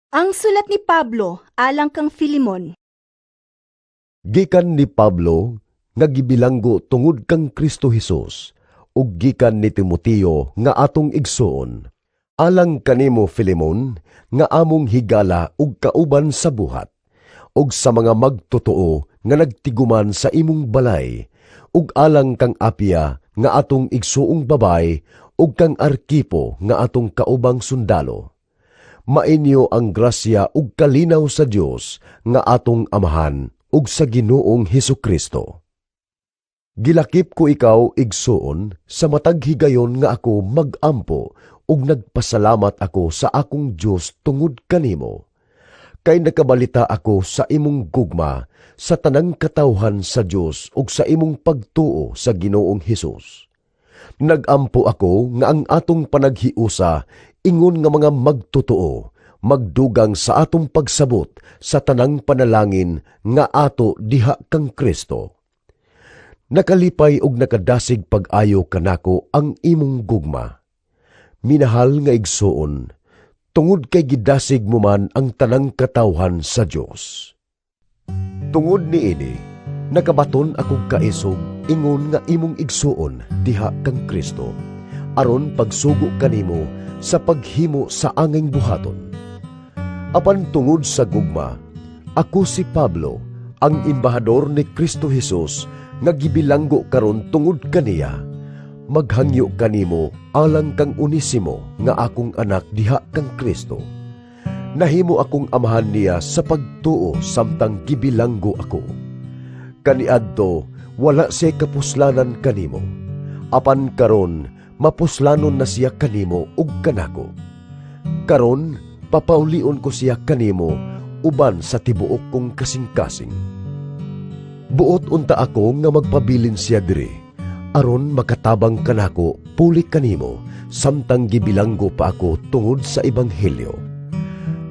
Ang sulat ni Pablo alang kang Filemon. Gikan ni Pablo nga gibilanggo tungod kang Kristo Hesus, ug gikan ni Timoteo nga atong igsuon, alang kanimo Filemon nga among higala ug kauban sa buhat, ug sa mga magtotoo nga nagtiguman sa imong balay, ug alang kang Apia nga atong igsuong babay, ug kang Arkipo nga atong kaubang sundalo. Mainyo ang grasya ug kalinaw sa Dios nga atong Amahan ug sa Ginoong Hesukristo. Gilakip ko ikaw igsuon sa matag higayon nga ako magampo ug nagpasalamat ako sa akong Dios tungod kanimo. Kay nakabalita ako sa imong gugma sa tanang katawhan sa Dios ug sa imong pagtuo sa Ginoong Hesus. Nagampo ako nga ang atong panaghiusa ingon nga mga magtotoo, magdugang sa atong pagsabot sa tanang panalangin nga ato diha kang Kristo. Nakalipay og nakadasig pag-ayo kanako ang imong gugma. Minahal nga igsuon, tungod kay gidasig mo man ang tanang katawhan sa Dios. Tungod niini, nakabaton akong kaisog ingon nga imong igsuon diha kang Kristo, aron pagsugo kanimo sa paghimo sa anging buhaton. Apan tungod sa gugma, ako si Pablo, ang embahador ni Kristo Hesus, nga gibilanggo karon tungod kaniya. Maghangyo kanimo alang kang Onesimo nga akong anak diha kang Kristo. Nahimo akong amahan niya sa pagtuo samtang gibilanggo ako. Kaniadto wala siya kapuslanan kanimo, apan karon mapuslanon na siya kanimo ug kanako. Karon papaulion ko siya kanimo uban sa tibuok kong kasing-kasing. Buot unta ako nga magpabilin siya diri, aron makatabang kanako puli kanimo samtang gibilanggo pa ako tungod sa ebanghelyo.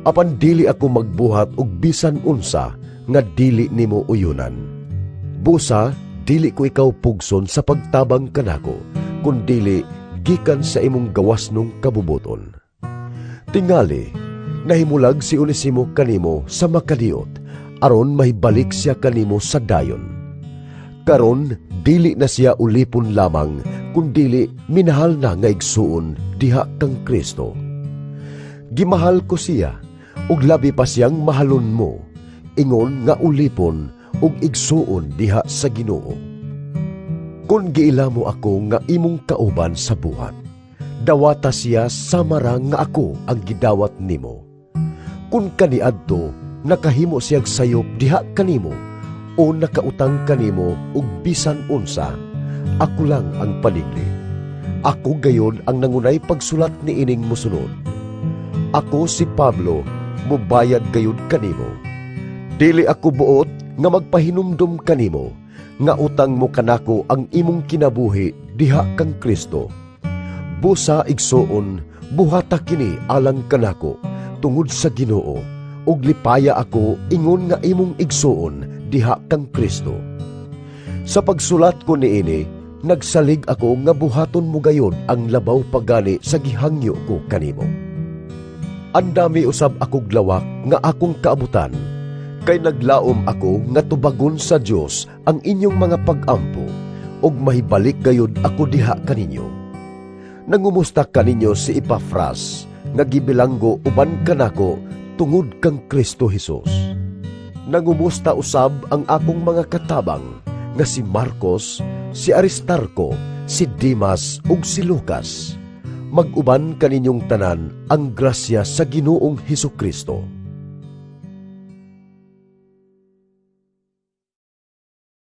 Apan dili ako magbuhat og bisan unsa nga dili nimo uyunan. Busa dili ko ikaw pugson sa pagtabang kanako, kundili gikan sa imong gawasnong kabubuton. Tingali, nahimulag si Onesimo kanimo sa makaliot, aron mahibalik siya kanimo sa dayon. Karon dili na siya ulipon lamang, kundili minahal na nga igsuon diha kang Kristo. Gimahal ko siya, ug labi pa siyang mahalon mo, ingon nga ulipon ug igsuon diha sa Ginoo. Kung giila mo ako nga imong kauban sa buhat, dawata siya samara nga ako ang gidawat nimo. Kung kaniadto nakahimo siyag sayop diha kanimo o nakautang kanimo ug bisan unsa, ako lang ang paningli. Ako gayon ang nangunay pagsulat ni ining mosunod. Ako si Pablo, mubayad gayud kanimo. Dili ako buot nga magpahinumdum kanimo, nga utang mo kanako ang imong kinabuhi diha kang Kristo. Busa igsuon, buhata kini alang kanako tungod sa Ginoo, ug lipaya ako ingon nga imong igsuon diha kang Kristo. Sa pagsulat ko niini, nagsalig ako nga buhaton mo gayod ang labaw pagani sa gihangyo ko kanimo. Andami usab akog lawak nga akong kaabutan, kay naglaom ako nga tubagon sa Dios ang inyong mga pag-ampo, ug mahibalik gayud ako diha kaninyo. Nangumusta kaninyo si Epafras, nga gibilanggo uban kanako tungod kang Kristo Hesus. Nangumusta usab ang akong mga katabang, nga si Marcos, si Aristarco, si Dimas ug si Lucas. Mag-uban kaninyong tanan ang grasya sa Ginoong Hesukristo.